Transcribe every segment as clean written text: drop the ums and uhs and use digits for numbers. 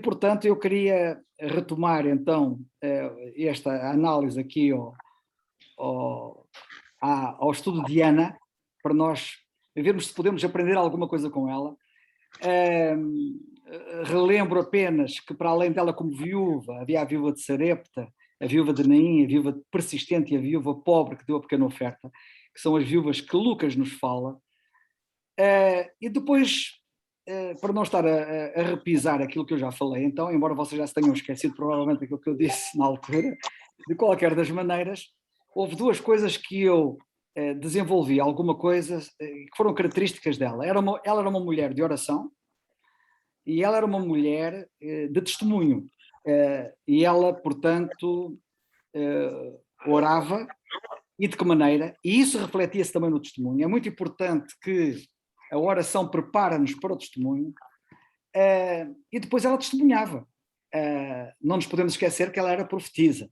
Portanto, eu queria retomar, então, esta análise aqui ao estudo de Ana, para nós vermos se podemos aprender alguma coisa com ela. Relembro apenas que, para além dela como viúva, havia a viúva de Sarepta, a viúva de Naim, a viúva persistente e a viúva pobre que deu a pequena oferta, que são as viúvas que Lucas nos fala. E depois, para não estar a repisar aquilo que eu já falei, então, embora vocês já se tenham esquecido provavelmente aquilo que eu disse na altura, de qualquer das maneiras, houve duas coisas que eu desenvolvi, alguma coisa que foram características dela. Ela era uma mulher de oração e ela era uma mulher de testemunho. E ela, portanto, orava. E de que maneira? E isso refletia-se também no testemunho. É muito importante que a oração prepara-nos para o testemunho, e depois ela testemunhava. Não nos podemos esquecer que ela era profetisa.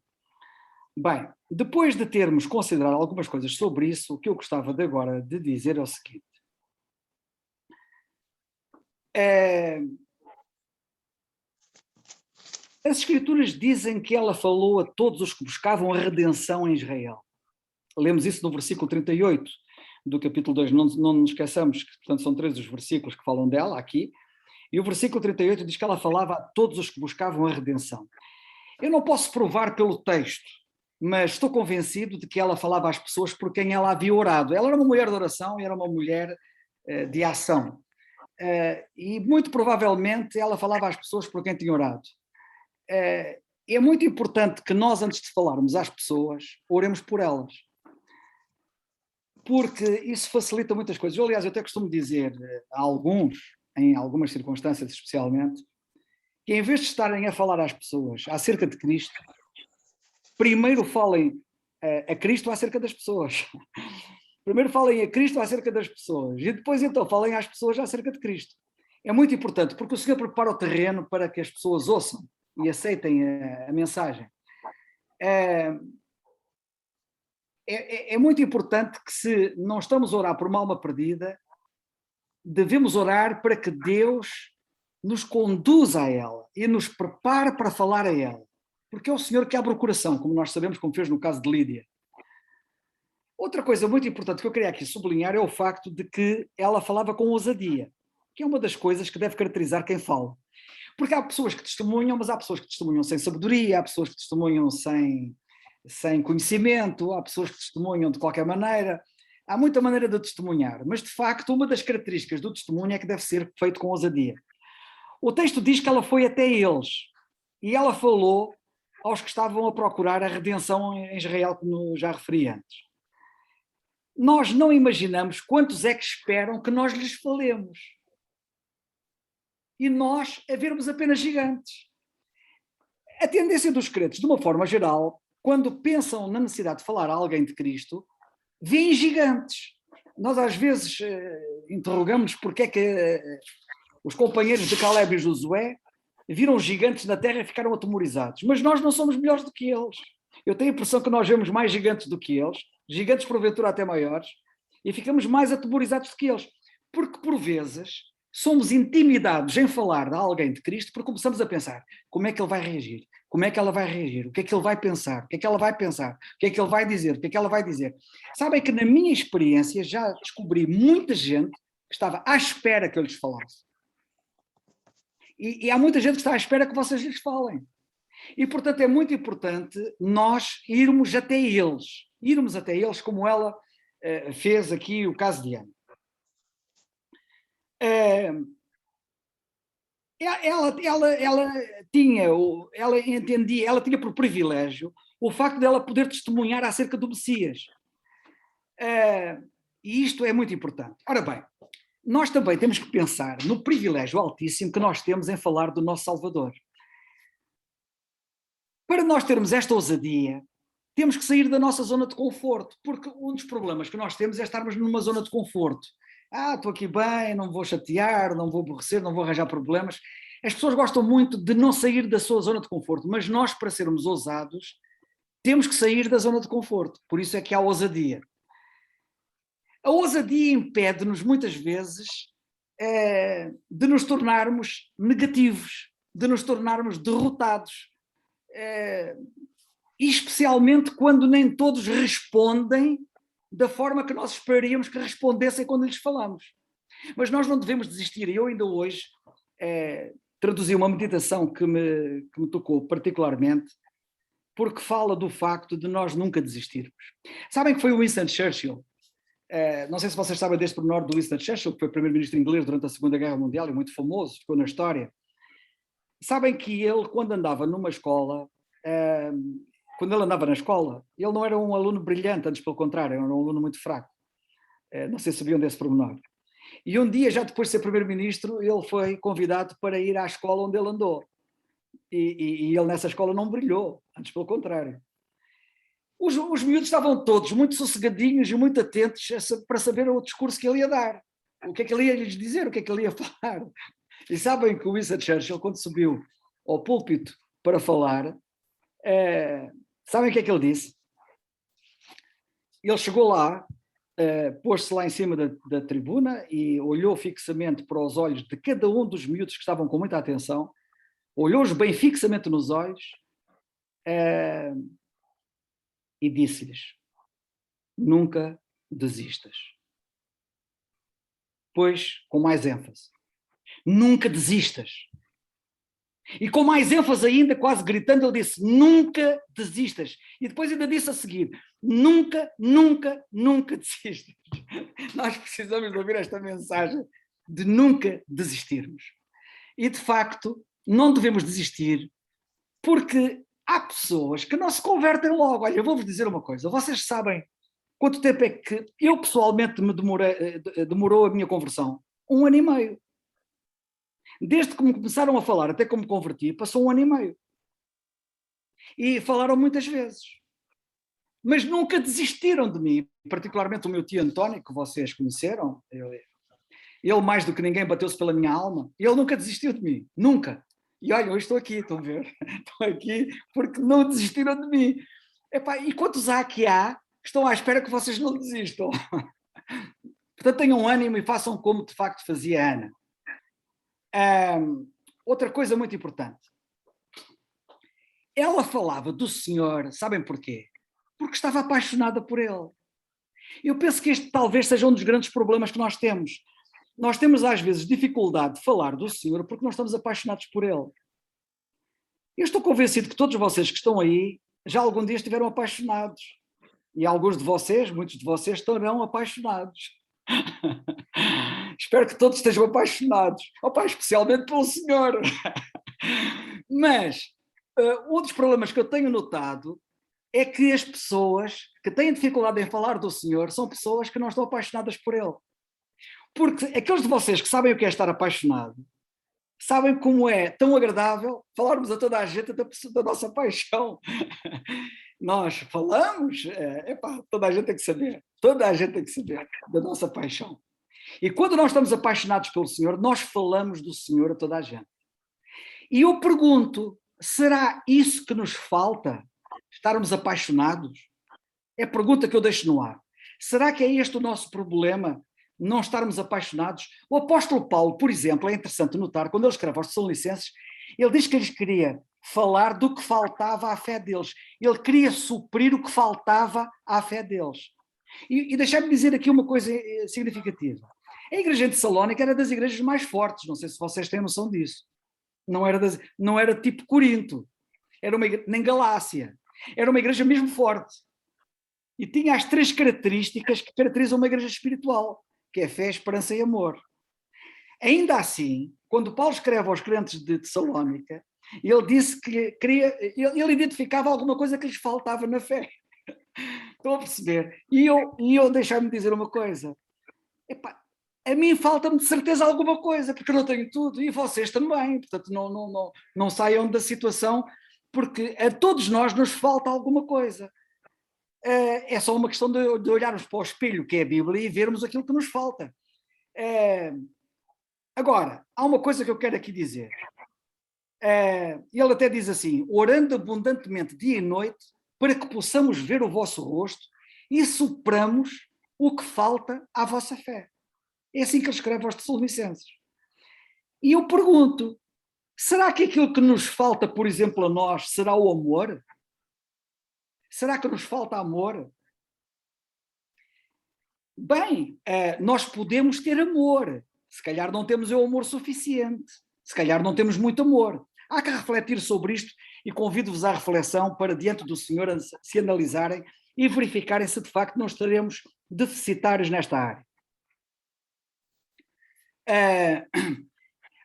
Bem, depois de termos considerado algumas coisas sobre isso, o que eu gostava de agora de dizer é o seguinte. As Escrituras dizem que ela falou a todos os que buscavam a redenção em Israel. Lemos isso no versículo 38 do capítulo 2, não nos esqueçamos que, portanto, são 3 os versículos que falam dela aqui, e o versículo 38 diz que ela falava a todos os que buscavam a redenção. Eu não posso provar pelo texto, mas estou convencido de que ela falava às pessoas por quem ela havia orado. Ela era uma mulher de oração e era uma mulher de ação. E muito provavelmente ela falava às pessoas por quem tinha orado. É muito importante que nós, antes de falarmos às pessoas, oremos por elas. Porque isso facilita muitas coisas. Aliás, eu até costumo dizer a alguns, em algumas circunstâncias especialmente, que em vez de estarem a falar às pessoas acerca de Cristo, primeiro falem a Cristo acerca das pessoas. Primeiro falem a Cristo acerca das pessoas e depois então falem às pessoas acerca de Cristo. É muito importante porque o Senhor prepara o terreno para que as pessoas ouçam e aceitem a mensagem. É muito importante que, se não estamos a orar por uma alma perdida, devemos orar para que Deus nos conduza a ela e nos prepare para falar a ela. Porque é o Senhor que abre o coração, como nós sabemos, como fez no caso de Lídia. Outra coisa muito importante que eu queria aqui sublinhar é o facto de que ela falava com ousadia, que é uma das coisas que deve caracterizar quem fala. Porque há pessoas que testemunham, mas há pessoas que testemunham sem sabedoria, há pessoas que testemunham sem conhecimento, há pessoas que testemunham de qualquer maneira. Há muita maneira de testemunhar, mas de facto uma das características do testemunho é que deve ser feito com ousadia. O texto diz que ela foi até eles e ela falou aos que estavam a procurar a redenção em Israel, como já referi antes. Nós não imaginamos quantos é que esperam que nós lhes falemos. E nós a vermos apenas gigantes. A tendência dos crentes, de uma forma geral, quando pensam na necessidade de falar a alguém de Cristo, veem gigantes. Nós às vezes interrogamos porque é que os companheiros de Caleb e Josué viram gigantes na terra e ficaram atemorizados. Mas nós não somos melhores do que eles. Eu tenho a impressão que nós vemos mais gigantes do que eles, gigantes porventura até maiores, e ficamos mais atemorizados do que eles. Porque por vezes somos intimidados em falar de alguém de Cristo porque começamos a pensar como é que ele vai reagir, como é que ela vai reagir, o que é que ele vai pensar, o que é que ela vai pensar, o que é que ele vai dizer, o que é que ela vai dizer. Sabem que na minha experiência já descobri muita gente que estava à espera que eu lhes falasse. E há muita gente que está à espera que vocês lhes falem. E, portanto, é muito importante nós irmos até eles, como ela fez aqui o caso de Ana. Ela entendia, ela tinha por privilégio o facto de ela poder testemunhar acerca do Messias. E isto é muito importante. Ora bem, nós também temos que pensar no privilégio altíssimo que nós temos em falar do nosso Salvador. Para nós termos esta ousadia, temos que sair da nossa zona de conforto, porque um dos problemas que nós temos é estarmos numa zona de conforto. Estou aqui bem, não vou chatear, não vou aborrecer, não vou arranjar problemas. As pessoas gostam muito de não sair da sua zona de conforto, mas nós, para sermos ousados, temos que sair da zona de conforto. Por isso é que há ousadia. A ousadia impede-nos, muitas vezes, de nos tornarmos negativos, de nos tornarmos derrotados, e especialmente quando nem todos respondem da forma que nós esperaríamos que respondessem quando lhes falamos. Mas nós não devemos desistir. Eu ainda hoje traduzi uma meditação que me tocou particularmente, porque fala do facto de nós nunca desistirmos. Sabem que foi o Winston Churchill? Não sei se vocês sabem deste pormenor do Winston Churchill, que foi primeiro-ministro inglês durante a Segunda Guerra Mundial e muito famoso, ficou na história. Sabem que ele, quando andava numa escola, quando ele andava na escola, ele não era um aluno brilhante, antes pelo contrário, era um aluno muito fraco. Não sei se sabiam desse pormenor. E um dia, já depois de ser primeiro-ministro, ele foi convidado para ir à escola onde ele andou. E ele nessa escola não brilhou, antes pelo contrário. Os miúdos estavam todos muito sossegadinhos e muito atentos para saber o discurso que ele ia dar. O que é que ele ia lhes dizer, o que é que ele ia falar. E sabem que o Winston Churchill, quando subiu ao púlpito para falar, sabem o que é que ele disse? Ele chegou lá, pôs-se lá em cima da tribuna e olhou fixamente para os olhos de cada um dos miúdos que estavam com muita atenção, olhou-os bem fixamente nos olhos e disse-lhes: nunca desistas. Pois, com mais ênfase, nunca desistas. E com mais ênfase ainda, quase gritando, ele disse: nunca desistas. E depois ainda disse a seguir: nunca, nunca, nunca desistas. Nós precisamos de ouvir esta mensagem de nunca desistirmos. E de facto, não devemos desistir, porque há pessoas que não se convertem logo. Olha, eu vou-vos dizer uma coisa: vocês sabem quanto tempo é que eu pessoalmente demorou a minha conversão? 1 ano e meio. Desde que me começaram a falar até que eu me converti, passou 1 ano e meio. E falaram muitas vezes. Mas nunca desistiram de mim, particularmente o meu tio António, que vocês conheceram. Ele mais do que ninguém bateu-se pela minha alma. Ele nunca desistiu de mim, nunca. E olha, hoje estou aqui, estão a ver? Estou aqui porque não desistiram de mim. Epá, e quantos há que há que estão à espera que vocês não desistam? Portanto, tenham ânimo e façam como de facto fazia a Ana. Outra coisa muito importante. Ela falava do Senhor, sabem porquê? Porque estava apaixonada por Ele. Eu penso que este talvez seja um dos grandes problemas que nós temos. Nós temos às vezes dificuldade de falar do Senhor porque não estamos apaixonados por Ele. Eu estou convencido que todos vocês que estão aí já algum dia estiveram apaixonados. E alguns de vocês, muitos de vocês, estarão apaixonados. Espero que todos estejam apaixonados. Opa, especialmente pelo Senhor. Mas um dos problemas que eu tenho notado é que as pessoas que têm dificuldade em falar do Senhor são pessoas que não estão apaixonadas por Ele. Porque aqueles de vocês que sabem o que é estar apaixonado, sabem como é tão agradável falarmos a toda a gente da nossa paixão. Nós falamos, toda a gente tem que saber, toda a gente tem que saber da nossa paixão. E quando nós estamos apaixonados pelo Senhor, nós falamos do Senhor a toda a gente. E eu pergunto, será isso que nos falta? Estarmos apaixonados? É a pergunta que eu deixo no ar. Será que é este o nosso problema? Não estarmos apaixonados? O apóstolo Paulo, por exemplo, é interessante notar, quando ele escreve aos Tessalonicenses, ele diz que lhes queria falar do que faltava à fé deles. Ele queria suprir o que faltava à fé deles. E deixar-me dizer aqui uma coisa significativa. A igreja de Tessalónica era das igrejas mais fortes, não sei se vocês têm noção disso. Não era tipo Corinto, era nem Galácia. Era uma igreja mesmo forte. E tinha as 3 características que caracterizam uma igreja espiritual, que é fé, esperança e amor. Ainda assim, quando Paulo escreve aos crentes de Tessalónica, ele disse que ele identificava alguma coisa que lhes faltava na fé. Estão a perceber? E eu deixar-me dizer uma coisa. Epá, a mim falta-me de certeza alguma coisa, porque eu não tenho tudo, e vocês também. Portanto, não saiam da situação, porque a todos nós nos falta alguma coisa. É só uma questão de olharmos para o espelho, que é a Bíblia, e vermos aquilo que nos falta. Agora, há uma coisa que eu quero aqui dizer. Ele até diz assim: orando abundantemente dia e noite, para que possamos ver o vosso rosto e supramos o que falta à vossa fé. É assim que ele escreve aos Tessalonicenses. E eu pergunto, será que aquilo que nos falta, por exemplo, a nós, será o amor? Será que nos falta amor? Bem, nós podemos ter amor. Se calhar não temos o amor suficiente. Se calhar não temos muito amor. Há que refletir sobre isto e convido-vos à reflexão para, diante do Senhor, se analisarem e verificarem se de facto não estaremos deficitários nesta área.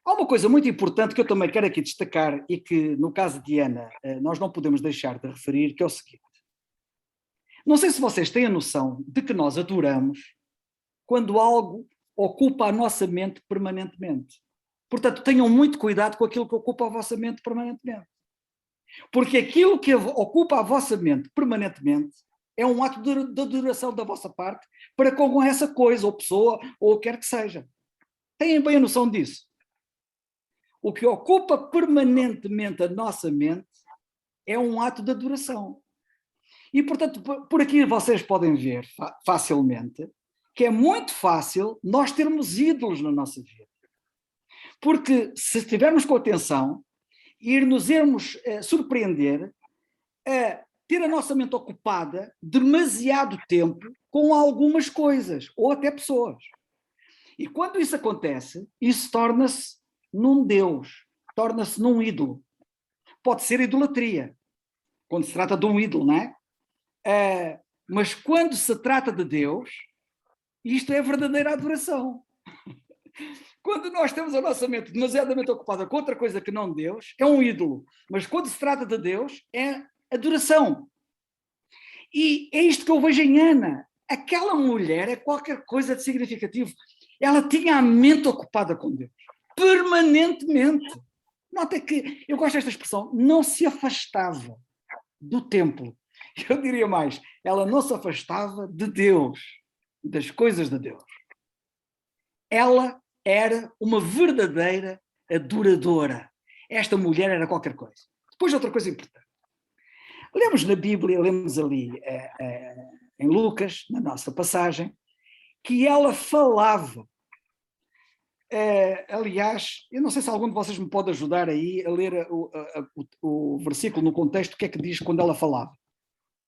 Há uma coisa muito importante que eu também quero aqui destacar e que, no caso de Ana, nós não podemos deixar de referir, que é o seguinte. Não sei se vocês têm a noção de que nós adoramos quando algo ocupa a nossa mente permanentemente. Portanto, tenham muito cuidado com aquilo que ocupa a vossa mente permanentemente. Porque aquilo que ocupa a vossa mente permanentemente é um ato de adoração da vossa parte para com essa coisa, ou pessoa, ou o que quer que seja. Tenham bem a noção disso. O que ocupa permanentemente a nossa mente é um ato de adoração. E, portanto, por aqui vocês podem ver facilmente que é muito fácil nós termos ídolos na nossa vida. Porque se estivermos com atenção, nos irmos surpreender a ter a nossa mente ocupada demasiado tempo com algumas coisas, ou até pessoas. E quando isso acontece, isso torna-se num Deus, torna-se num ídolo. Pode ser idolatria, quando se trata de um ídolo, não é? Mas quando se trata de Deus, isto é verdadeira adoração. Quando nós temos a nossa mente demasiadamente ocupada com outra coisa que não Deus, é um ídolo. Mas quando se trata de Deus, é adoração. E é isto que eu vejo em Ana. Aquela mulher é qualquer coisa de significativo. Ela tinha a mente ocupada com Deus. Permanentemente. Nota que, eu gosto desta expressão, não se afastava do templo. Eu diria mais, ela não se afastava de Deus, das coisas de Deus. Ela era uma verdadeira adoradora. Esta mulher era qualquer coisa. Depois outra coisa importante. Lemos na Bíblia, lemos ali em Lucas, na nossa passagem, que ela falava. Aliás, eu não sei se algum de vocês me pode ajudar aí a ler o versículo no contexto, o que é que diz quando ela falava.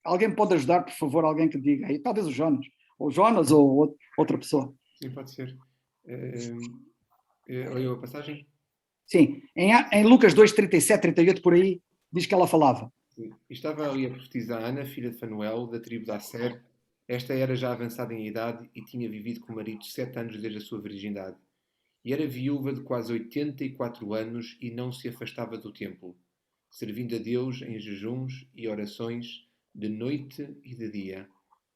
Alguém pode ajudar, por favor, alguém que diga aí, talvez o Jonas ou outra pessoa. Sim, pode ser. Leu a passagem? Sim, em Lucas 2, 37, 38, por aí, diz que ela falava. Sim. Estava ali a profetizar Ana, filha de Fanuel, da tribo de Asser. Esta era já avançada em idade e tinha vivido com o marido 7 anos desde a sua virgindade. E era viúva de quase 84 anos e não se afastava do templo, servindo a Deus em jejuns e orações de noite e de dia.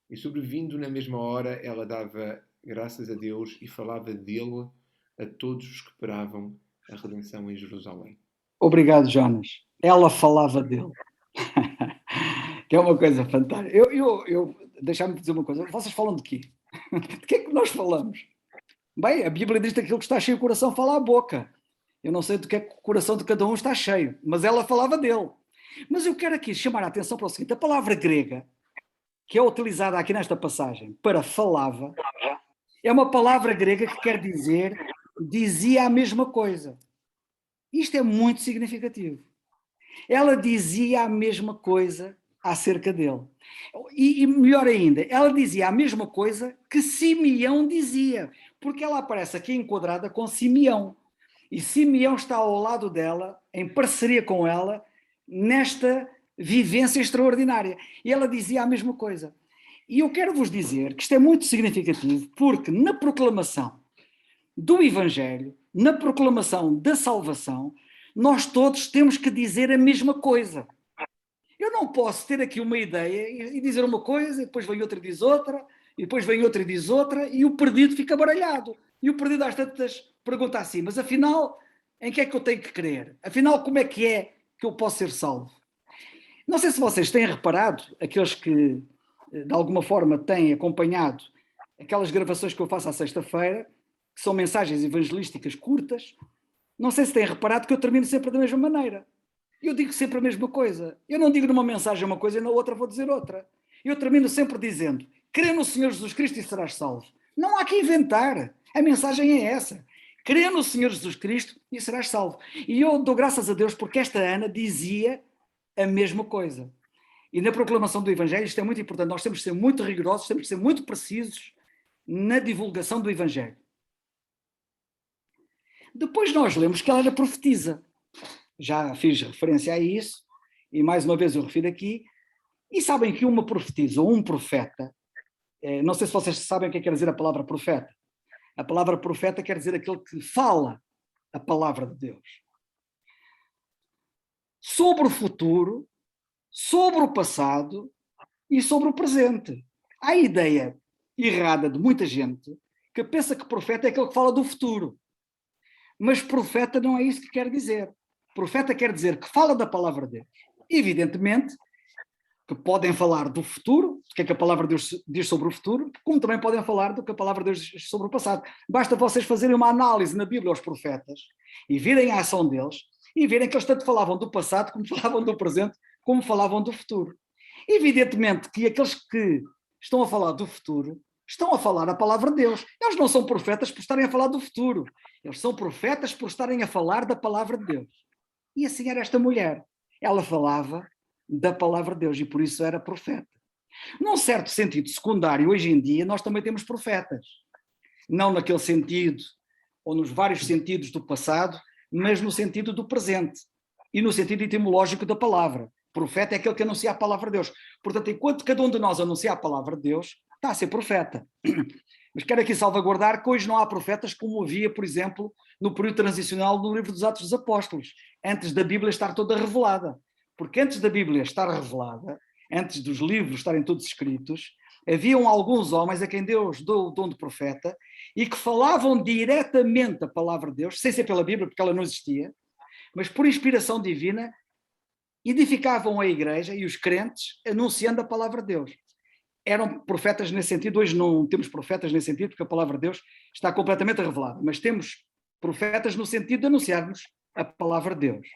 E sobrevindo na mesma hora, ela dava graças a Deus e falava dele a todos os que esperavam a redenção em Jerusalém. Obrigado, Jonas. Ela falava dele. Que é uma coisa fantástica. Deixa-me dizer uma coisa. Vocês falam de quê? De que é que nós falamos? Bem, a Bíblia diz que aquilo que está cheio o coração fala a boca. Eu não sei do que é que o coração de cada um está cheio, mas ela falava dele. Mas eu quero aqui chamar a atenção para o seguinte: a palavra grega, que é utilizada aqui nesta passagem para falava, é uma palavra grega que quer dizer dizia a mesma coisa. Isto é muito significativo. Ela dizia a mesma coisa acerca dele. E melhor ainda, ela dizia a mesma coisa que Simeão dizia, porque ela aparece aqui enquadrada com Simeão. E Simeão está ao lado dela, em parceria com ela, nesta vivência extraordinária. E ela dizia a mesma coisa. E eu quero vos dizer que isto é muito significativo, porque na proclamação do Evangelho, na proclamação da salvação, nós todos temos que dizer a mesma coisa. Eu não posso ter aqui uma ideia e dizer uma coisa, e depois vem outra e diz outra, e depois vem outra e diz outra, e o perdido fica baralhado. E o perdido às tantas pergunta assim, mas afinal, em que é que eu tenho que crer? Afinal, como é que eu posso ser salvo? Não sei se vocês têm reparado, aqueles que de alguma forma têm acompanhado aquelas gravações que eu faço à sexta-feira, que são mensagens evangelísticas curtas, não sei se têm reparado que eu termino sempre da mesma maneira. Eu digo sempre a mesma coisa. Eu não digo numa mensagem uma coisa e na outra vou dizer outra. Eu termino sempre dizendo, crê no Senhor Jesus Cristo e serás salvo. Não há que inventar. A mensagem é essa. Crê no Senhor Jesus Cristo e serás salvo. E eu dou graças a Deus porque esta Ana dizia a mesma coisa. E na proclamação do Evangelho, isto é muito importante, nós temos de ser muito rigorosos, temos de ser muito precisos na divulgação do Evangelho. Depois nós lemos que ela era profetisa. Já fiz referência a isso, e mais uma vez eu refiro aqui. E sabem que uma profetisa ou um profeta, não sei se vocês sabem o que quer dizer a palavra profeta. A palavra profeta quer dizer aquele que fala a palavra de Deus. Sobre o futuro, sobre o passado e sobre o presente. Há a ideia errada de muita gente que pensa que profeta é aquele que fala do futuro. Mas profeta não é isso que quer dizer. Profeta quer dizer que fala da palavra de Deus. Evidentemente que podem falar do futuro, do que é que a palavra de Deus diz sobre o futuro, como também podem falar do que a palavra de Deus diz sobre o passado. Basta vocês fazerem uma análise na Bíblia aos profetas e virem a ação deles e verem que eles tanto falavam do passado, como falavam do presente, como falavam do futuro. Evidentemente que aqueles que estão a falar do futuro estão a falar a palavra de Deus. Eles não são profetas por estarem a falar do futuro. Eles são profetas por estarem a falar da palavra de Deus. E assim era esta mulher. Ela falava da palavra de Deus e por isso era profeta. Num certo sentido secundário, hoje em dia, nós também temos profetas. Não naquele sentido, ou nos vários sentidos do passado, mas no sentido do presente e no sentido etimológico da palavra. Profeta é aquele que anuncia a palavra de Deus. Portanto, enquanto cada um de nós anuncia a palavra de Deus, está a ser profeta. Mas quero aqui salvaguardar que hoje não há profetas como havia, por exemplo, no período transicional do livro dos Atos dos Apóstolos, antes da Bíblia estar toda revelada. Porque antes da Bíblia estar revelada, antes dos livros estarem todos escritos, haviam alguns homens a quem Deus deu o dom de profeta e que falavam diretamente a palavra de Deus, sem ser pela Bíblia, porque ela não existia, mas por inspiração divina, edificavam a igreja e os crentes anunciando a palavra de Deus. Eram profetas nesse sentido. Hoje não temos profetas nesse sentido, porque a palavra de Deus está completamente revelada, mas temos profetas no sentido de anunciarmos a palavra de Deus.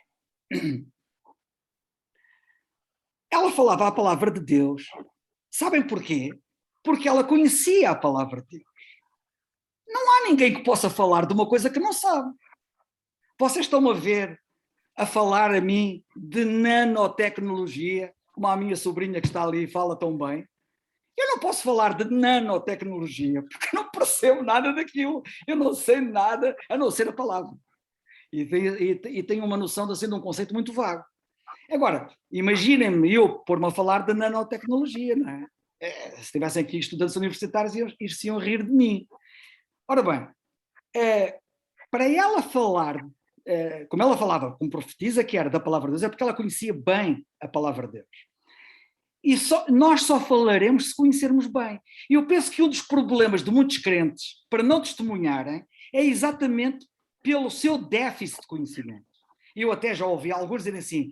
Ela falava a palavra de Deus. Sabem porquê? Porque ela conhecia a palavra de Deus. Não há ninguém que possa falar de uma coisa que não sabe. Vocês estão a ver, a falar a mim de nanotecnologia, como a minha sobrinha que está ali e fala tão bem. Eu não posso falar de nanotecnologia, porque não percebo nada daquilo. Eu não sei nada a não ser a palavra. E tenho uma noção de um conceito muito vago. Agora, imaginem-me eu pôr-me a falar de nanotecnologia, não é? Se estivessem aqui estudantes universitários, eles iam rir de mim. Ora bem, para ela falar, como ela falava como profetisa que era da palavra de Deus, é porque ela conhecia bem a palavra de Deus. E nós só falaremos se conhecermos bem. E eu penso que um dos problemas de muitos crentes para não testemunharem é exatamente pelo seu déficit de conhecimento. Eu até já ouvi alguns dizerem assim,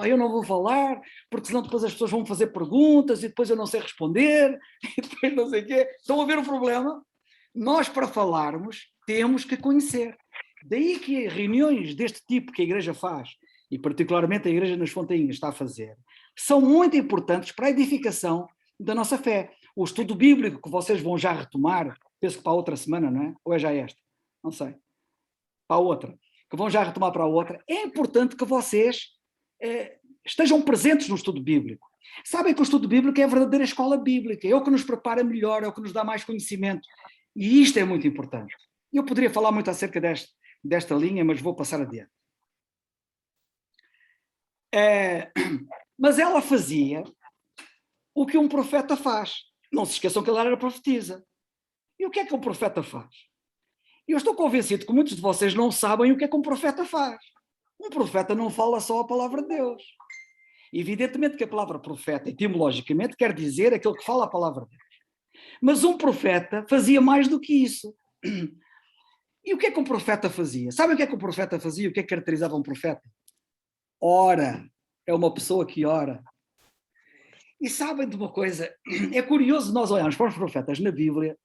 eu não vou falar, porque senão depois as pessoas vão fazer perguntas e depois eu não sei responder, e depois não sei o quê. Estão a ver o problema? Nós, para falarmos, temos que conhecer. Daí que reuniões deste tipo que a Igreja faz, e particularmente a Igreja nas Fontainhas está a fazer, são muito importantes para a edificação da nossa fé. O estudo bíblico que vocês vão já retomar, penso que para a outra semana, não é? Ou é já esta? Não sei. Para a outra. Que vão já retomar para a outra, é importante que vocês estejam presentes no estudo bíblico. Sabem que o estudo bíblico é a verdadeira escola bíblica, é o que nos prepara melhor, é o que nos dá mais conhecimento. E isto é muito importante. Eu poderia falar muito acerca desta linha, mas vou passar adiante. Mas ela fazia o que um profeta faz. Não se esqueçam que ela era profetisa. E o que é que um profeta faz? Eu estou convencido que muitos de vocês não sabem o que é que um profeta faz. Um profeta não fala só a palavra de Deus. Evidentemente que a palavra profeta, etimologicamente, quer dizer aquele que fala a palavra de Deus. Mas um profeta fazia mais do que isso. E o que é que um profeta fazia? Sabem o que é que um profeta fazia? O que é que caracterizava um profeta? Ora. É uma pessoa que ora. E sabem de uma coisa? É curioso nós olharmos para os profetas na Bíblia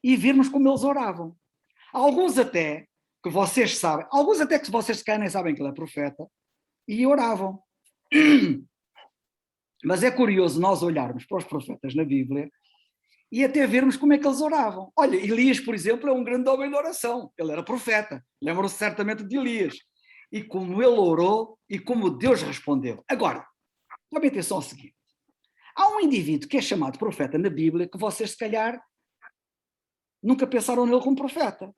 e vermos como eles oravam. Alguns até que vocês sabem, alguns até que vocês se calhar nem sabem que ele é profeta, e oravam. Mas é curioso nós olharmos para os profetas na Bíblia e até vermos como é que eles oravam. Olha, Elias, por exemplo, é um grande homem de oração. Ele era profeta. Lembram-se certamente de Elias. E como ele orou e como Deus respondeu. Agora, tomem atenção ao seguinte. Há um indivíduo que é chamado profeta na Bíblia que vocês, se calhar, nunca pensaram nele como profeta.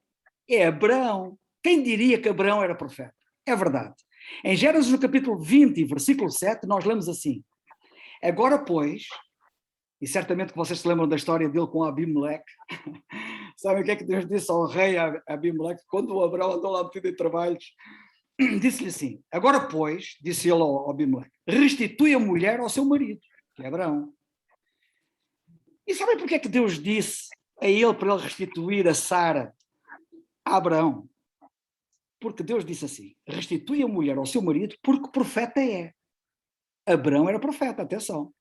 É Abraão. Quem diria que Abraão era profeta? É verdade. Em Gênesis, no capítulo 20, versículo 7, nós lemos assim: agora, pois, e certamente que vocês se lembram da história dele com Abimeleque, sabem o que é que Deus disse ao rei Abimeleque quando o Abraão andou lá metido em trabalhos? Disse-lhe assim: agora, pois, disse ele ao Abimeleque, restitui a mulher ao seu marido, que é Abraão. E sabem porque é que Deus disse a ele para ele restituir a Sara a Abraão? Porque Deus disse assim: restitui a mulher ao seu marido, porque profeta é. Abraão era profeta, atenção.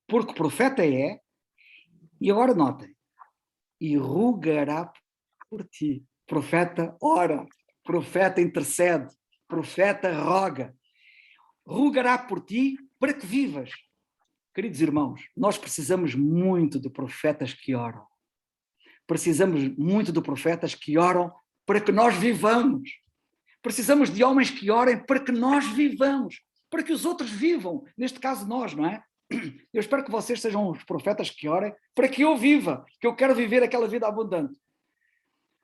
Porque profeta é, e agora notem, e rogará por ti. Profeta ora, profeta intercede, profeta roga. Rogará por ti para que vivas. Queridos irmãos, nós precisamos muito de profetas que oram. Precisamos muito de profetas que oram para que nós vivamos. Precisamos de homens que orem para que nós vivamos, para que os outros vivam, neste caso nós, não é? Eu espero que vocês sejam os profetas que orem para que eu viva, que eu quero viver aquela vida abundante.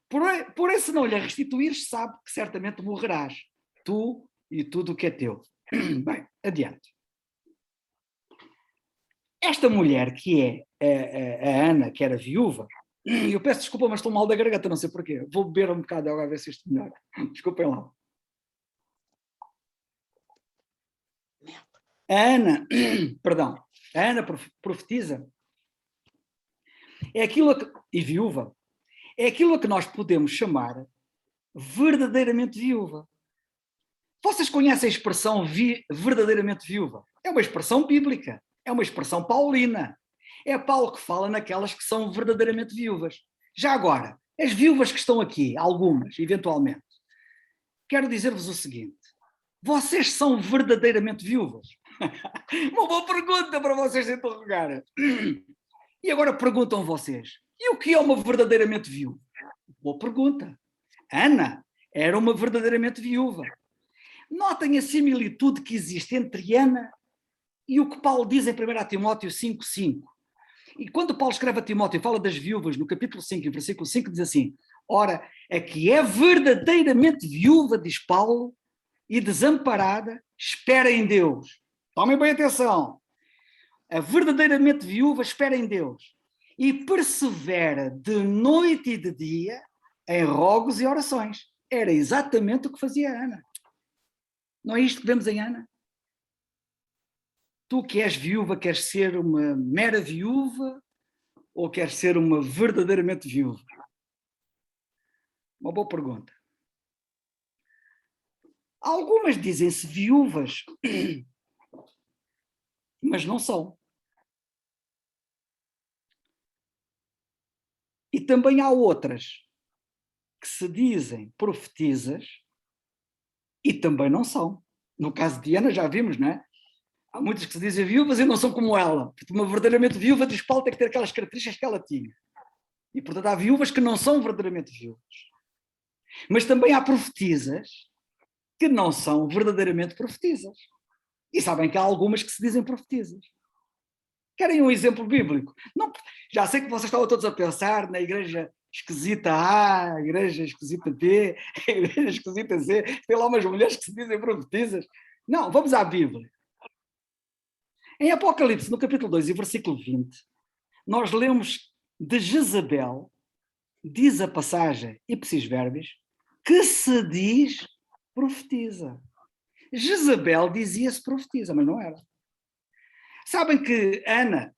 Porém, se não lhe restituires, sabe que certamente morrerás, tu e tudo o que é teu. Bem, adiante. Esta mulher que é a Ana, que era viúva, eu peço desculpa, mas estou mal da garganta, não sei porquê. Vou beber um bocado de água a ver se isto melhora. Desculpem lá. A Ana, perdão, a Ana profetiza, é aquilo que, e viúva, é aquilo a que nós podemos chamar verdadeiramente viúva. Vocês conhecem a expressão verdadeiramente viúva? É uma expressão bíblica, é uma expressão paulina. É Paulo que fala naquelas que são verdadeiramente viúvas. Já agora, as viúvas que estão aqui, algumas, eventualmente, quero dizer-vos o seguinte: vocês são verdadeiramente viúvas? Uma boa pergunta para vocês interrogarem. E agora perguntam vocês: e o que é uma verdadeiramente viúva? Boa pergunta. Ana era uma verdadeiramente viúva. Notem a similitude que existe entre Ana e o que Paulo diz em 1 Timóteo 5,5. E quando Paulo escreve a Timóteo e fala das viúvas, no capítulo 5, versículo 5, diz assim: ora, a que é verdadeiramente viúva, diz Paulo, e desamparada, espera em Deus. Tomem bem atenção. A verdadeiramente viúva espera em Deus e persevera de noite e de dia em rogos e orações. Era exatamente o que fazia a Ana. Não é isto que vemos em Ana? Tu que és viúva, queres ser uma mera viúva ou queres ser uma verdadeiramente viúva? Uma boa pergunta. Algumas dizem-se viúvas, mas não são. E também há outras que se dizem profetisas e também não são. No caso de Ana já vimos, não é? Há muitas que se dizem viúvas e não são como ela. Porque uma verdadeiramente viúva, diz Paulo, tem que ter aquelas características que ela tinha. E, portanto, há viúvas que não são verdadeiramente viúvas. Mas também há profetisas que não são verdadeiramente profetisas. E sabem que há algumas que se dizem profetisas. Querem um exemplo bíblico? Não, já sei que vocês estavam todos a pensar na igreja esquisita A, a igreja esquisita B, a igreja esquisita Z, tem lá umas mulheres que se dizem profetisas. Não, vamos à Bíblia. Em Apocalipse, no capítulo 2 e versículo 20, nós lemos de Jezabel, diz a passagem ipsis verbis, que se diz profetiza. Jezabel dizia-se profetiza, mas não era. Sabem que Ana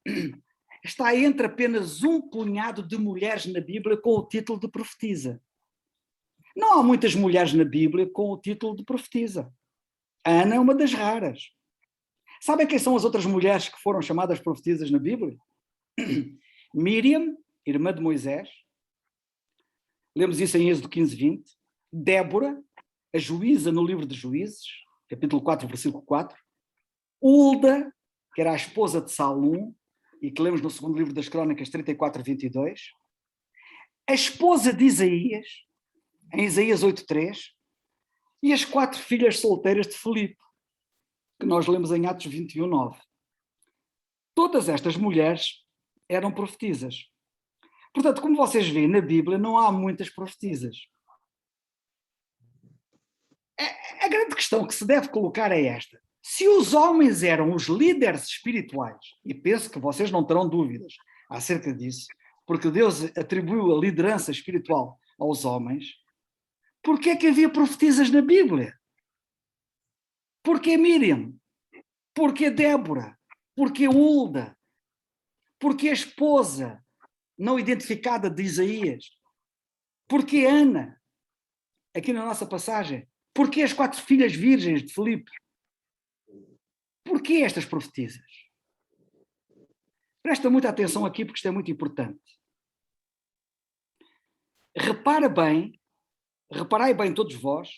está entre apenas um punhado de mulheres na Bíblia com o título de profetisa. Não há muitas mulheres na Bíblia com o título de profetisa. Ana é uma das raras. Sabem quem são as outras mulheres que foram chamadas profetisas na Bíblia? Miriam, irmã de Moisés. Lemos isso em Êxodo 15:20. Débora, a juíza no livro de Juízes, capítulo 4, versículo 4. Hulda, que era a esposa de Salum, e que lemos no segundo livro das Crónicas 34, 22, a esposa de Isaías, em Isaías 8:3, e as 4 filhas solteiras de Filipe, que nós lemos em Atos 21:9. Todas estas mulheres eram profetisas. Portanto, como vocês veem na Bíblia, não há muitas profetisas. A grande questão que se deve colocar é esta. Se os homens eram os líderes espirituais, e penso que vocês não terão dúvidas acerca disso, porque Deus atribuiu a liderança espiritual aos homens, por que é que havia profetisas na Bíblia? Porquê Miriam? Porquê Débora? Porquê Hulda? Porquê a esposa não identificada de Isaías? Porquê Ana? Aqui na nossa passagem. Porquê as 4 filhas virgens de Filipe? Porquê estas profetisas? Presta muita atenção aqui porque isto é muito importante. Reparai bem todos vós,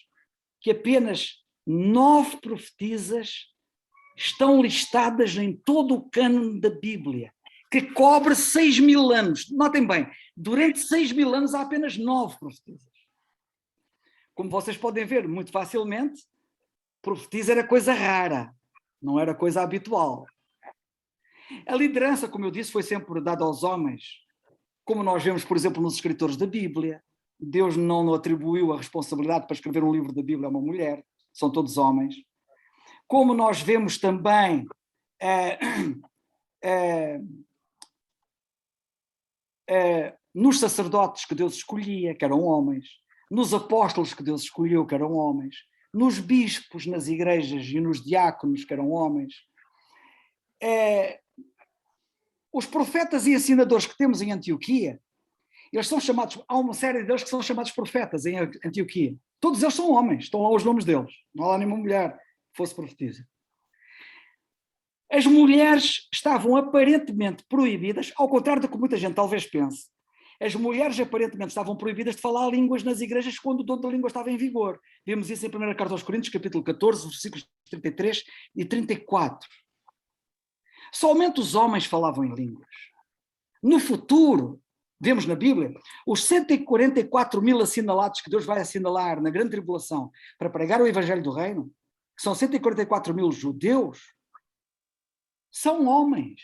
que apenas 9 profetisas estão listadas em todo o cânone da Bíblia, que cobre 6.000 anos. Notem bem, durante 6.000 anos há apenas 9 profetisas. Como vocês podem ver muito facilmente, profetisa era coisa rara, não era coisa habitual. A liderança, como eu disse, foi sempre dada aos homens, como nós vemos, por exemplo, nos escritores da Bíblia. Deus não atribuiu a responsabilidade para escrever um livro da Bíblia a uma mulher, são todos homens. Como nós vemos também nos sacerdotes que Deus escolhia, que eram homens, nos apóstolos que Deus escolheu, que eram homens, nos bispos nas igrejas e nos diáconos, que eram homens. Os profetas e ensinadores que temos em Antioquia, eles são chamados, há uma série deles que são chamados profetas em Antioquia. Todos eles são homens, estão lá os nomes deles. Não há lá nenhuma mulher que fosse profetisa. As mulheres estavam aparentemente proibidas, ao contrário do que muita gente talvez pense. As mulheres aparentemente estavam proibidas de falar línguas nas igrejas quando o dom da língua estava em vigor. Vemos isso em 1ª Carta aos Coríntios, capítulo 14, versículos 33 e 34. Somente os homens falavam em línguas. No futuro, vemos na Bíblia, os 144.000 assinalados que Deus vai assinalar na grande tribulação para pregar o Evangelho do Reino, que são 144.000 judeus, são homens.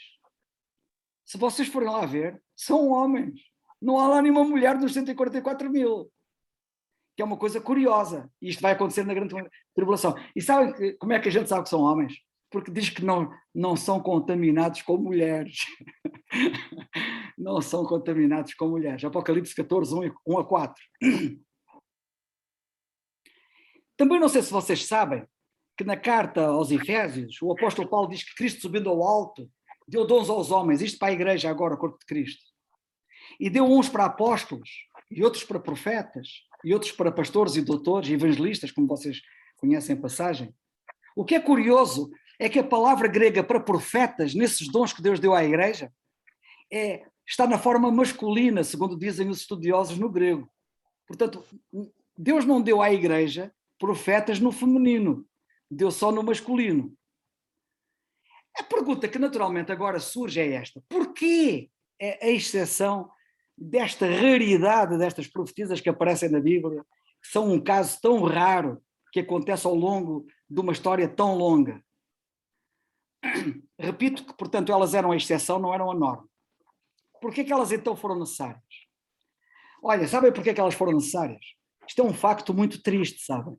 Se vocês forem lá ver, são homens. Não há lá nenhuma mulher dos 144.000. Que é uma coisa curiosa. E isto vai acontecer na grande tribulação. E sabem como é que a gente sabe que são homens? Porque diz que não são contaminados com mulheres. Não são contaminados com mulheres. Apocalipse 14, 1 a 4. Também não sei se vocês sabem que na carta aos Efésios, o apóstolo Paulo diz que Cristo, subindo ao alto, deu dons aos homens, isto para a igreja agora, o corpo de Cristo. E deu uns para apóstolos, e outros para profetas, e outros para pastores e doutores, e evangelistas, como vocês conhecem a passagem. O que é curioso é que a palavra grega para profetas, nesses dons que Deus deu à igreja, está na forma masculina, segundo dizem os estudiosos no grego. Portanto, Deus não deu à igreja profetas no feminino, deu só no masculino. A pergunta que naturalmente agora surge é esta: porquê a exceção desta raridade destas profetisas que aparecem na Bíblia, que são um caso tão raro que acontece ao longo de uma história tão longa? Repito que, portanto, elas eram a exceção, não eram a norma. Porquê que elas então foram necessárias? Olha, sabem porquê que elas foram necessárias? Isto é um facto muito triste, sabem?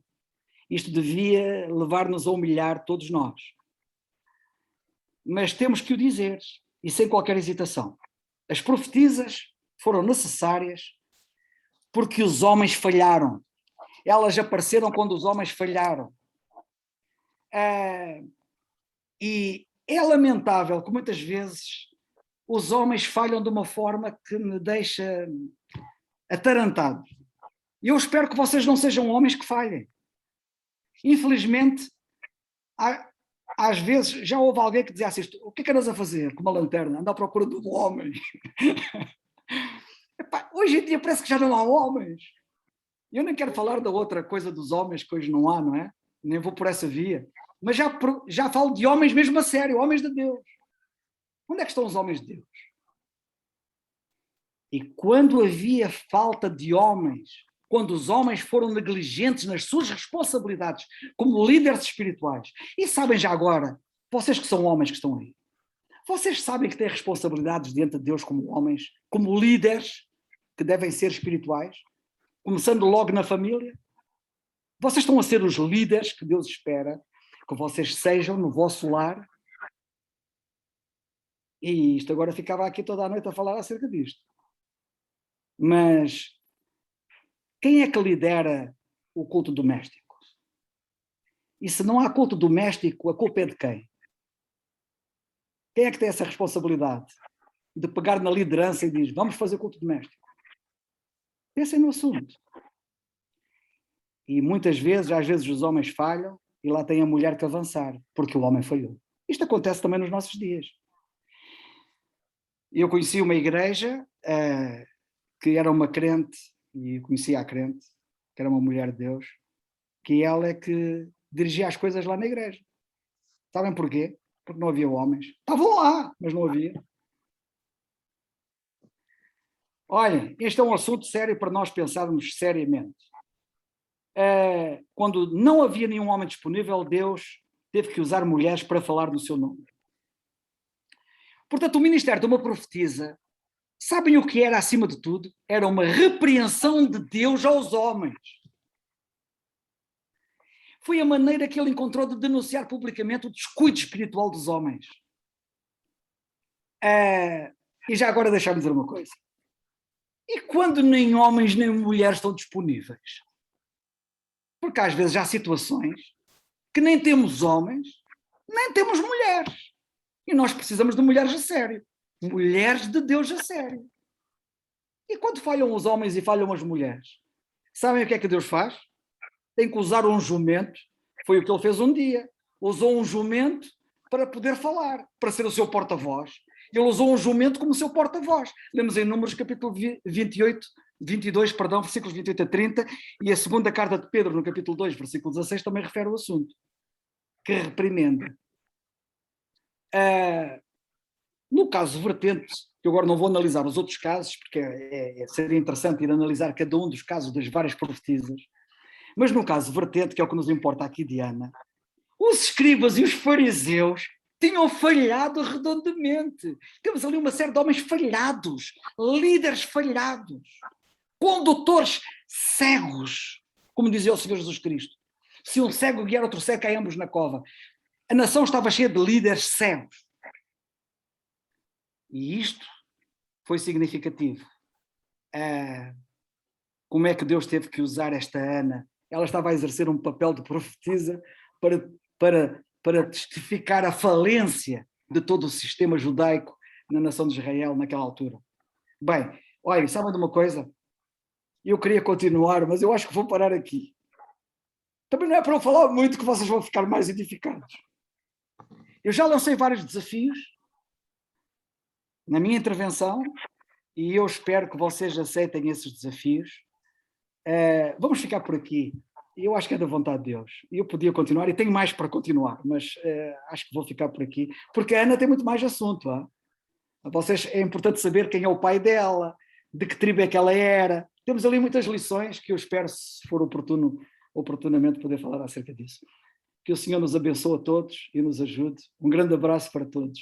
Isto devia levar-nos a humilhar todos nós. Mas temos que o dizer, e sem qualquer hesitação. As profetisas foram necessárias porque os homens falharam. Elas apareceram quando os homens falharam. E é lamentável que muitas vezes os homens falham de uma forma que me deixa atarantado. E eu espero que vocês não sejam homens que falhem. Infelizmente, às vezes já houve alguém que dizia assim: o que é que andas a fazer com uma lanterna? Anda à procura de um homem. Epá, hoje em dia parece que já não há homens. Eu nem quero falar da outra coisa dos homens que hoje não há, não é? Nem vou por essa via. Mas já falo de homens mesmo a sério, homens de Deus. Onde é que estão os homens de Deus? E quando havia falta de homens, quando os homens foram negligentes nas suas responsabilidades como líderes espirituais, e sabem já agora, vocês que são homens que estão aí, vocês sabem que têm responsabilidades diante de Deus como homens, como líderes que devem ser espirituais, começando logo na família? Vocês estão a ser os líderes que Deus espera que vocês sejam no vosso lar? E isto agora ficava aqui toda a noite a falar acerca disto. Mas quem é que lidera o culto doméstico? E se não há culto doméstico, a culpa é de quem? Quem é que tem essa responsabilidade de pegar na liderança e diz, vamos fazer culto doméstico? Pensem no assunto. E muitas vezes, às vezes os homens falham e lá tem a mulher que avançar, porque o homem falhou. Isto acontece também nos nossos dias. Eu conheci uma igreja que era uma crente, e conhecia a crente, que era uma mulher de Deus, que ela é que dirigia as coisas lá na igreja. Sabem porquê? Porque não havia homens. Estavam lá, mas não havia. Olhem, este é um assunto sério para nós pensarmos seriamente. Quando não havia nenhum homem disponível, Deus teve que usar mulheres para falar no seu nome. Portanto, o ministério de uma profetisa, sabem o que era acima de tudo? Era uma repreensão de Deus aos homens. Foi a maneira que ele encontrou de denunciar publicamente o descuido espiritual dos homens. E já agora deixar-me dizer uma coisa. E quando nem homens nem mulheres estão disponíveis? Porque às vezes há situações que nem temos homens, nem temos mulheres. E nós precisamos de mulheres a sério. Mulheres de Deus a sério. E quando falham os homens e falham as mulheres, sabem o que é que Deus faz? Tem que usar um jumento. Foi o que ele fez um dia. Usou um jumento para poder falar, para ser o seu porta-voz. Ele usou um jumento como seu porta-voz. Lemos em Números capítulo 22, versículos 28 a 30, e a segunda carta de Pedro, no capítulo 2, versículo 16, também refere o assunto. Que reprimenda. No caso vertente, que eu agora não vou analisar os outros casos, porque seria interessante ir analisar cada um dos casos das várias profetisas, mas no caso vertente, que é o que nos importa aqui, Diana, os escribas e os fariseus tinham falhado redondamente. Temos ali uma série de homens falhados, líderes falhados, condutores cegos, como dizia o Senhor Jesus Cristo. Se um cego guiar outro cego, cai ambos na cova. A nação estava cheia de líderes cegos. E isto foi significativo. Como é que Deus teve que usar esta Ana? Ela estava a exercer um papel de profetisa para testificar a falência de todo o sistema judaico na nação de Israel naquela altura. Bem, olha, sabem de uma coisa? Eu queria continuar, mas eu acho que vou parar aqui. Também não é para eu falar muito que vocês vão ficar mais edificados. Eu já lancei vários desafios na minha intervenção e eu espero que vocês aceitem esses desafios. Vamos ficar por aqui. Eu acho que é da vontade de Deus. Eu podia continuar e tenho mais para continuar, mas acho que vou ficar por aqui, porque a Ana tem muito mais assunto. Vocês, é importante saber quem é o pai dela, de que tribo é que ela era. Temos ali muitas lições que eu espero, se for oportunamente, poder falar acerca disso. Que o Senhor nos abençoe a todos e nos ajude. Um grande abraço para todos.